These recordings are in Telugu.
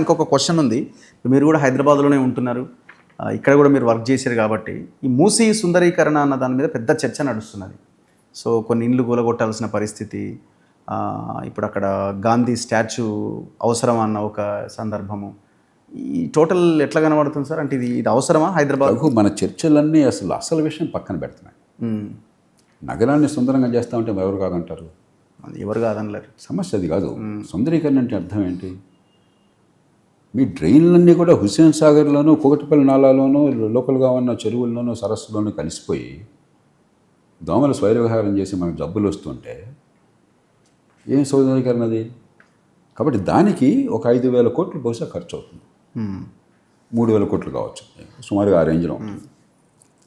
ఇంకొక క్వశ్చన్ ఉంది. మీరు కూడా హైదరాబాద్లోనే ఉంటున్నారు, ఇక్కడ కూడా మీరు వర్క్ చేశారు కాబట్టి ఈ మూసీ సుందరీకరణ అన్న దాని మీద పెద్ద చర్చ నడుస్తున్నది. సో కొన్ని ఇండ్లు కూలగొట్టాల్సిన పరిస్థితి, ఇప్పుడు అక్కడ గాంధీ స్టాచ్యూ అవసరం అన్న ఒక సందర్భము, ఈ టోటల్ ఎట్లా కనబడుతుంది సార్? అంటే ఇది అవసరమా హైదరాబాద్? మన చర్చలన్నీ అసలు విషయం పక్కన పెడుతున్నాయి. నగరాన్ని సుందరంగా చేస్తామంటే ఎవరు కాదంటారు? ఎవరు కాదనలేరు. సమస్య అది కాదు. సుందరీకరణ అంటే అర్థం ఏంటి? మీ డ్రైన్లన్నీ కూడా హుస్సేన్ సాగర్లోనూ కూకటిపల్లి నాలాలోనూ లోకల్గా ఉన్న చెరువుల్లోనూ సరస్సులోనూ కలిసిపోయి దోమల స్వైర విహారం చేసి మనకు జబ్బులు వస్తుంటే ఏం సుందరీకరణ అది? కాబట్టి దానికి ఒక 5,000 కోట్లు బహుశా ఖర్చు అవుతుంది. 3,000 కోట్లు కావచ్చు, సుమారుగా ఆ రేంజ్లో ఉంటుంది.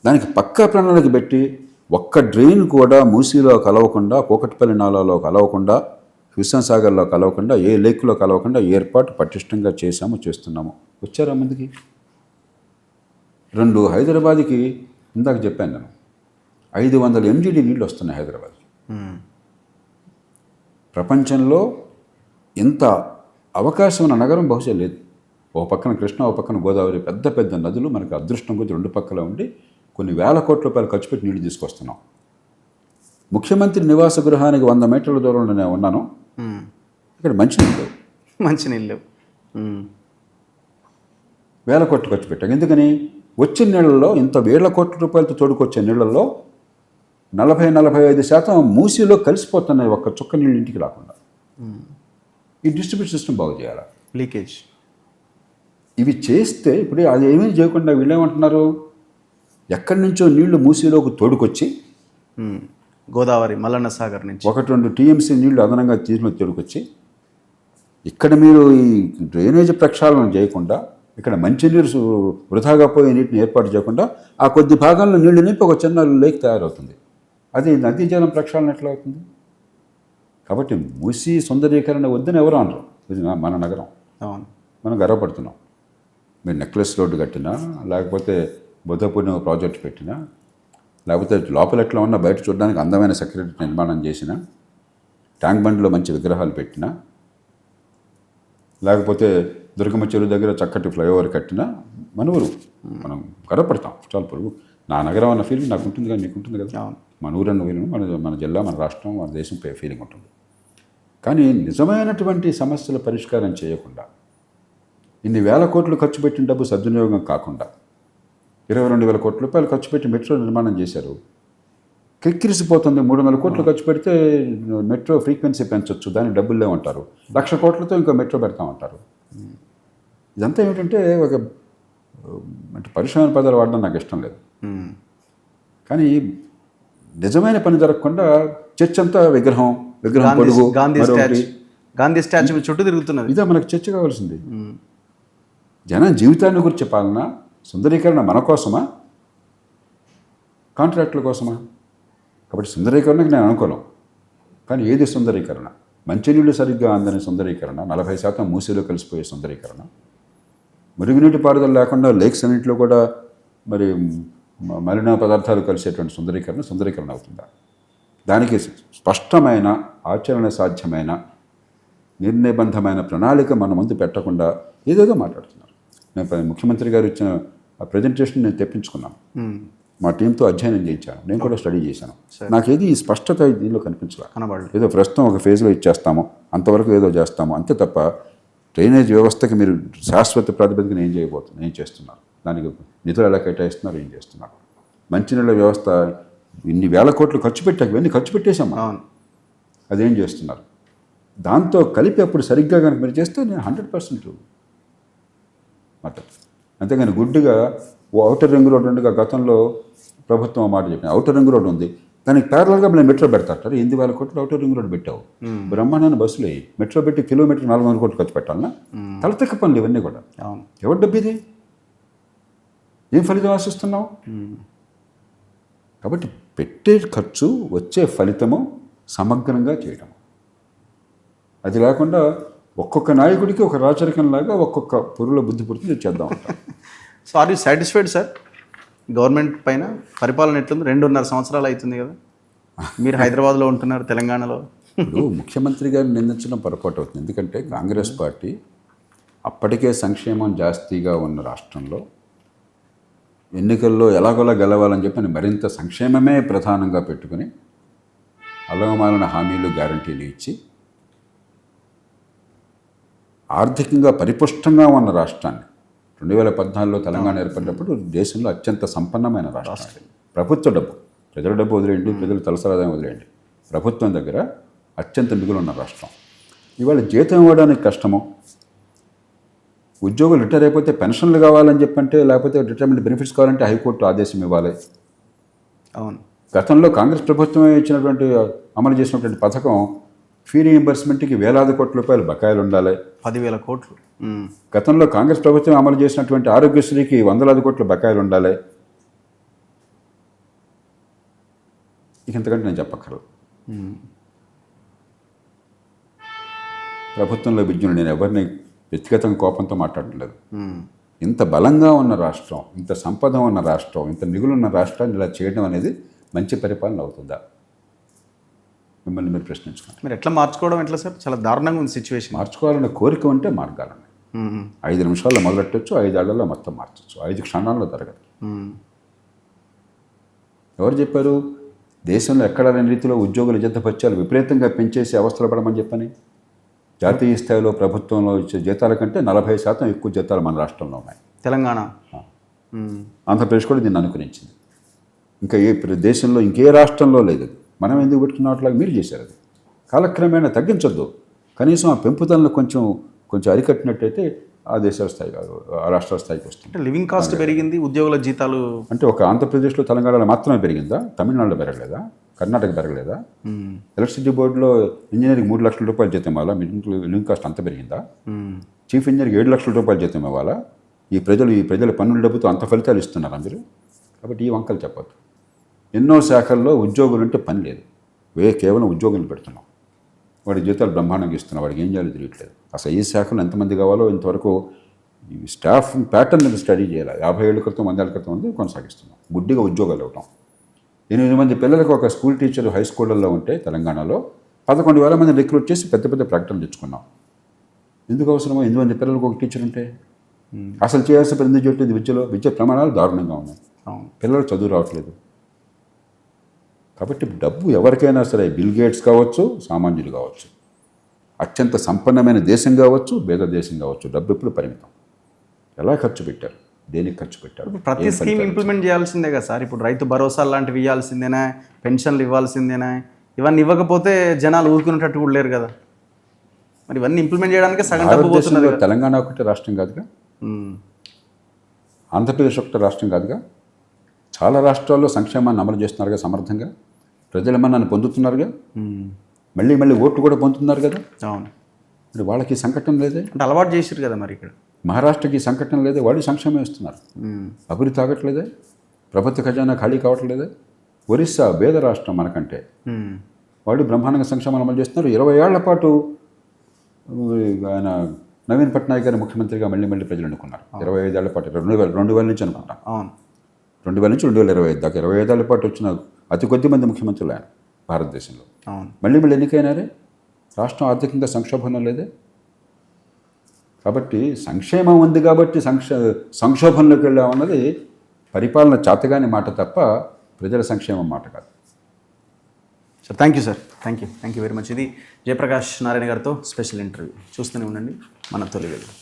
దానికి పక్కా ప్రణాళిక పెట్టి ఒక్క డ్రైన్ కూడా మూసీలో కలవకుండా, కూకటిపల్లి నాలాలో కలవకుండా, హుస్సేన్ సాగర్లో కలవకుండా, ఏ లేక్లో కలవకుండా ఏర్పాటు పటిష్టంగా చేస్తున్నాము. వచ్చారా ముందుకి? 2 హైదరాబాద్కి ఇందాక చెప్పాను నేను, 500 MGD నీళ్ళు వస్తున్నాయి హైదరాబాద్కి. ప్రపంచంలో ఇంత అవకాశం ఉన్న నగరం బహుశా లేదు. ఒక పక్కన కృష్ణ, ఒక పక్కన గోదావరి, పెద్ద పెద్ద నదులు మనకు అదృష్టం కొద్ది 2 పక్కల ఉండి కొన్ని వేల కోట్ల రూపాయలు ఖర్చు పెట్టి నీళ్లు తీసుకొస్తున్నాం. ముఖ్యమంత్రి నివాస గృహానికి 100 మీటర్ల దూరంలో నేను ఉన్నాను. ఇక్కడ మంచినీళ్ళు వేల కోట్లు ఖర్చు పెట్టాం. ఎందుకని? వచ్చిన నీళ్ళల్లో, ఇంత వేల కోట్ల రూపాయలతో తోడుకొచ్చే నీళ్ళల్లో 40-45% మూసీలో కలిసిపోతున్నాయి, ఒక్క చుక్క నీళ్ళు ఇంటికి రాకుండా. ఈ డిస్ట్రిబ్యూషన్ సిస్టమ్ బాగు చేయాలి. లీకేజ్ ఇవి చేస్తే ఇప్పుడు అది ఏమీ చేయకుండా వీళ్ళేమంటున్నారు, ఎక్కడి నుంచో నీళ్లు మూసీలోకి తోడుకొచ్చి గోదావరి మల్లన్న సాగర్ నుంచి 1-2 TMC నీళ్లు అదనంగా తోడుకొచ్చి ఇక్కడ మీరు ఈ డ్రైనేజ్ ప్రక్షాళన చేయకుండా, ఇక్కడ మంచినీరు వృధాగా పోయే నీటిని ఏర్పాటు చేయకుండా ఆ కొద్ది భాగంలో నీళ్లు నింపి ఒక చిన్న లేక్ తయారవుతుంది. అది నదీ జలం ప్రక్షాళన ఎట్లా అవుతుంది? కాబట్టి మూసీ సుందరీకరణ వద్దని ఎవరు అనరు. ఇది మన నగరం, మనం గర్వపడుతున్నాం. మీరు నెక్లెస్ రోడ్డు కట్టినా, లేకపోతే బుద్ధ పూర్ణిమ ప్రాజెక్ట్ పెట్టినా, లేకపోతే లోపల ఎట్లా ఉన్న బయట చూడడానికి అందమైన సెక్రటరీ నిర్మాణం చేసిన, ట్యాంక్ బండ్లో మంచి విగ్రహాలు పెట్టినా, లేకపోతే దుర్గమ్మ చెరువు దగ్గర చక్కటి ఫ్లైఓవర్ కట్టినా మన ఊరు, మనం గర్వపడతాం. చాలా పొరుగు నా నగరం అన్న ఫీలింగ్ నాకు ఉంటుంది, కానీ మీకు ఉంటుంది కదా. మన ఊరు అన్న ఫీలింగ్, మన జిల్లా, మన రాష్ట్రం, మన దేశం ఫీలింగ్ ఉంటుంది. కానీ నిజమైనటువంటి సమస్యల పరిష్కారం చేయకుండా, ఇన్ని వేల కోట్లు ఖర్చు పెట్టిన డబ్బు సద్వినియోగం కాకుండా 22,000 కోట్ల రూపాయలు ఖర్చు పెట్టి మెట్రో నిర్మాణం చేశారు. కిక్కిరిసిపోతుంది. 300 కోట్లు ఖర్చు పెడితే మెట్రో ఫ్రీక్వెన్సీ పెంచవచ్చు, దానికి డబ్బులు లేవంటారు. 1,00,000 కోట్లతో ఇంకో మెట్రో పెడతామంటారు. ఇదంతా ఏమిటంటే అంటే పరిశ్రమ పదాలు వాడడం నాకు ఇష్టం లేదు. కానీ నిజమైన పని జరగకుండా చర్చ అంతా విగ్రహం పొడుగు, గాంధీ స్టాచ్యూ చుట్టూ తిరుగుతున్నారు. ఇదే మనకు చర్చ కావాల్సింది. జనం జీవితాన్ని గురించి పాలన, సుందరీకరణ మన కోసమా, కాంట్రాక్టుల కోసమా? కాబట్టి సుందరీకరణకి నేను అనుకోను. కానీ ఏది సుందరీకరణ? మంచినీళ్ళు సరిగ్గా అందని సుందరీకరణ, 40% మూసీలో కలిసిపోయే సుందరీకరణ, మురుగునీటి పారుదల లేకుండా లేక్స్ అన్నింటిలో కూడా మరి మలిన పదార్థాలు కలిసేటువంటి సుందరీకరణ అవుతుందా? దానికి స్పష్టమైన, ఆచరణ సాధ్యమైన, నిర్నిబంధమైన ప్రణాళిక మన ముందు పెట్టకుండా ఏదేదో మాట్లాడుతున్నారు. నేను ముఖ్యమంత్రి గారు ఇచ్చిన ఆ ప్రజెంటేషన్ నేను తెప్పించుకున్నాను, మా టీంతో అధ్యయనం చేయించాను, నేను కూడా స్టడీ చేశాను. నాకేది ఈ స్పష్టత దీనిలో కనిపించలేదు. ఏదో ప్రస్తుతం ఒక ఫేజ్లో ఇచ్చేస్తాము, అంతవరకు ఏదో చేస్తాము అంతే తప్ప డ్రైనేజ్ వ్యవస్థకి మీరు శాశ్వత ప్రాతిపదికన ఏం చేస్తున్నారు, దానికి నిధులు ఎలా కేటాయిస్తున్నారు, ఏం చేస్తున్నారు? మంచినీళ్ళ వ్యవస్థ ఇన్ని వేల కోట్లు ఖర్చు పెట్టాక ఇవన్నీ ఖర్చు పెట్టేశాము, అదేం చేస్తున్నారు? దాంతో కలిపి అప్పుడు సరిగ్గా కనుక మీరు చేస్తే నేను 100% మాట. అంతేగాని గుడ్డుగా ఔటర్ రింగ్ రోడ్ ఉండగా గతంలో ప్రభుత్వం మాట చెప్పిన ఔటర్ రింగ్ రోడ్ ఉంది, దానికి ప్యారలల్గా మేము మెట్రో పెడతారు. 8,000 కోట్లు ఔటర్ రింగ్ రోడ్ పెట్టావు, బ్రహ్మాండమైన బస్సులు అయ్యి మెట్రో పెట్టి కిలోమీటర్ 400 కోట్లు ఖర్చు పెట్టాలన్నా? తలతెక్క పనులు ఇవన్నీ కూడా. ఎవరి డబ్బు ఇది? ఏం ఫలితం ఆశిస్తున్నావు? కాబట్టి పెట్టే ఖర్చు, వచ్చే ఫలితము సమగ్రంగా చేయడం. అది లేకుండా ఒక్కొక్క నాయకుడికి ఒక రాచరికంలాగా ఒక్కొక్క పురుల బుద్ధి పుడుతుంది చేద్దాం. So are you satisfied sir? Government పైన పరిపాలన ఎట్లుంది? 2.5 సంవత్సరాలు అవుతుంది కదా, మీరు హైదరాబాద్లో ఉంటున్నారు, తెలంగాణలో. ఇప్పుడు ముఖ్యమంత్రి గారిని నిందించడం పొరపాటు అవుతుంది. ఎందుకంటే కాంగ్రెస్ పార్టీ అప్పటికే సంక్షేమం జాస్తిగా ఉన్న రాష్ట్రంలో ఎన్నికల్లో ఎలాగోలా గెలవాలని చెప్పి మరింత సంక్షేమమే ప్రధానంగా పెట్టుకుని అలవమాలిన హామీలు గ్యారంటీలు ఇచ్చి ఆర్థికంగా పరిపుష్టంగా ఉన్న రాష్ట్రాన్ని 2014లో తెలంగాణ ఏర్పడినప్పుడు దేశంలో అత్యంత సంపన్నమైన రాష్ట్రం. ప్రభుత్వ డబ్బు, ప్రజల డబ్బు వదిలేయండి, ప్రజల తలసరాదాయం వదిలేయండి, ప్రభుత్వం దగ్గర అత్యంత మిగులు ఉన్న రాష్ట్రం. ఇవాళ జీతం ఇవ్వడానికి కష్టము, ఉద్యోగులు రిటైర్ అయిపోతే పెన్షన్లు కావాలని చెప్పంటే, లేకపోతే రిటైర్మెంట్ బెనిఫిట్స్ కావాలంటే హైకోర్టు ఆదేశం ఇవ్వాలి. అవును. గతంలో కాంగ్రెస్ ప్రభుత్వమే ఇచ్చినటువంటి అమలు చేసినటువంటి పథకం ఫీ రీయింబర్స్మెంట్కి వేలాది కోట్ల రూపాయలు బకాయిలు ఉండాలి. 10,000 కోట్లు. గతంలో కాంగ్రెస్ ప్రభుత్వం అమలు చేసినటువంటి ఆరోగ్యశ్రీకి వందలాది కోట్ల బకాయిలు ఉండాలి. ఇక ఇంతకంటే నేను చెప్పక్కర్లేదు. ప్రభుత్వంలో విద్యుని నేను ఎవరిని వ్యక్తిగతంగా కోపంతో మాట్లాడలేదు. ఇంత బలంగా ఉన్న రాష్ట్రం, ఇంత సంపద ఉన్న రాష్ట్రం, ఇంత మిగులున్న రాష్ట్రాన్ని ఇలా చేయడం అనేది మంచి పరిపాలన అవుతుందా? మిమ్మల్ని మీరు ప్రశ్నించుకోండి. మీరు ఎట్లా మార్చుకోవడం ఎట్లా సార్? చాలా దారుణంగా ఉంది సిచ్యువేషన్. మార్చుకోవాలనే కోరిక ఉంటే మార్గాలని 5 నిమిషాల్లో మొదలెట్టచ్చు, 5 ఏళ్లలో మొత్తం మార్చచ్చు, 5 క్షణాల్లో జరగదు. ఎవరు చెప్పారు దేశంలో ఎక్కడ లేని రీతిలో ఉద్యోగుల జీతభత్యాలు విపరీతంగా పెంచేసి అవస్థలు పడమని చెప్పని? జాతీయ స్థాయిలో ప్రభుత్వంలో ఇచ్చే జీతాల కంటే 40% ఎక్కువ జీతాలు మన రాష్ట్రంలో ఉన్నాయి. తెలంగాణ, ఆంధ్రప్రదేశ్ కూడా దీన్ని అనుకరించింది. ఇంకా దేశంలో ఇంకే రాష్ట్రంలో లేదు. మనం ఎందుకు పెట్టుకున్న వాటిలాగా మీరు చేశారు. అది కాలక్రమేణా తగ్గించొద్దు, కనీసం ఆ పెంపుదలను కొంచెం అరికట్టినట్టయితే ఆ దేశాల స్థాయి కాదు, ఆ రాష్ట్రాల స్థాయికి వస్తుంది. లివింగ్ కాస్ట్ పెరిగింది, ఉద్యోగుల జీతాలు అంటే ఒక ఆంధ్రప్రదేశ్లో తెలంగాణలో మాత్రమే పెరిగిందా? తమిళనాడులో పెరగలేదా? కర్ణాటక పెరగలేదా? ఎలక్ట్రిసిటీ బోర్డులో ఇంజనీరింగ్ 3 లక్షల రూపాయలు జీతం ఇవ్వాలా? మీ లివింగ్ కాస్ట్ అంత పెరిగిందా? చీఫ్ ఇంజనీర్కి 7 లక్షల రూపాయలు జీతం ఇవ్వాలా? ఈ ప్రజల పన్నుల డబ్బుతో అంత ఫలితాలు ఇస్తున్నారా మీరు? కాబట్టి ఈ వంకలు చెప్పద్దు. ఎన్నో శాఖల్లో ఉద్యోగులు అంటే పని లేదు, కేవలం ఉద్యోగులు పెడుతున్నాం, వాడి జీతాలు బ్రహ్మాండంగా ఇస్తున్నాం, వాడికి ఏం చేయాలో తెలియట్లేదు. అసలు ఈ శాఖలో ఎంతమంది కావాలో ఇంతవరకు ఈ స్టాఫ్ ప్యాటర్న్ మీద స్టడీ చేయాలి. 50 ఏళ్ళ క్రితం 100 ఏళ్ళ క్రితం ఉంది కొనసాగిస్తున్నాం. గుడ్డిగా ఉద్యోగాలు ఇవ్వటం. 8 మంది పిల్లలకు ఒక స్కూల్ టీచర్ హై స్కూళ్ళల్లో ఉంటే తెలంగాణలో 11,000 మంది రిక్రూట్ చేసి పెద్ద పెద్ద ప్రకటనలు తెచ్చుకున్నాం. ఎందుకు అవసరమో 8 మంది పిల్లలకు ఒక టీచర్ ఉంటే? అసలు చేయాల్సిన పని ఎందుకు చేయట్లేదు? విద్య ప్రమాణాలు దారుణంగా ఉన్నాయి, పిల్లలు చదువు రావట్లేదు. కాబట్టి డబ్బు ఎవరికైనా సరే, బిల్ గేట్స్ కావచ్చు, సామాన్యులు కావచ్చు, అత్యంత సంపన్నమైన దేశం కావచ్చు, పేద దేశం కావచ్చు, డబ్బు ఎప్పుడు పరిమితం. ఎలా ఖర్చు పెట్టారు, దేనికి ఖర్చు పెట్టారు? ప్రతి స్కీమ్ ఇంప్లిమెంట్ చేయాల్సిందే కదా సార్. ఇప్పుడు రైతు భరోసా లాంటివి ఇవ్వాల్సిందేనా, పెన్షన్లు ఇవ్వాల్సిందేనా? ఇవన్నీ ఇవ్వకపోతే జనాలు ఊరుకునేటట్టు కూడా లేరు కదా. మరి ఇవన్నీ ఇంప్లిమెంట్ చేయడానికి సగం డబ్బు పోతున్నది. తెలంగాణ ఒకటి రాష్ట్రం కాదుగా, ఆంధ్రప్రదేశ్ ఒకటి రాష్ట్రం కాదుగా, చాలా రాష్ట్రాల్లో సంక్షేమాన్ని అమలు చేస్తున్నారుగా సమర్థంగా, ప్రజల మన్నను పొందుతున్నారుగా, మళ్ళీ ఓట్లు కూడా పొందుతున్నారు కదా. అవును. మరి వాళ్ళకి సంకటం లేదే? అంటే అలవాటు చేసారు కదా. మరి ఇక్కడ మహారాష్ట్రకి సంకటం లేదే? వాళ్ళు సంక్షేమం ఇస్తున్నారు, అభివృద్ధి తాగట్లేదే, ప్రభుత్వ ఖజానా ఖాళీ కావట్లేదే. ఒరిస్సా పేద రాష్ట్రం మనకంటే, వాళ్ళు బ్రహ్మాండంగా సంక్షేమాలు అమలు చేస్తున్నారు. 20 ఏళ్ల పాటు ఆయన నవీన్ పట్నాయక్ గారి ముఖ్యమంత్రిగా మళ్ళీ ప్రజలు ఎన్నుకున్నారు. 25 ఏళ్ల పాటు, 2000 నుంచి అనుకుంటాం. అవును, 2000 నుంచి 2025 దాకా 25 ఏళ్ల పాటు వచ్చిన అతి కొద్ది మంది ముఖ్యమంత్రులు ఆయన భారతదేశంలో. మళ్ళీ ఎన్నికైనారే. రాష్ట్రం ఆర్థికంగా సంక్షోభంలో లేదే. కాబట్టి సంక్షేమం ఉంది కాబట్టి సంక్షోభంలోకి వెళ్ళామన్నది పరిపాలన చేతగాని మాట తప్ప ప్రజల సంక్షేమం మాట కాదు. Sir thank you sir, thank you very much. ఇది జయప్రకాష్ నారాయణ గారితో స్పెషల్ ఇంటర్వ్యూ. చూస్తూనే ఉండండి మన తొలి వెలుగు.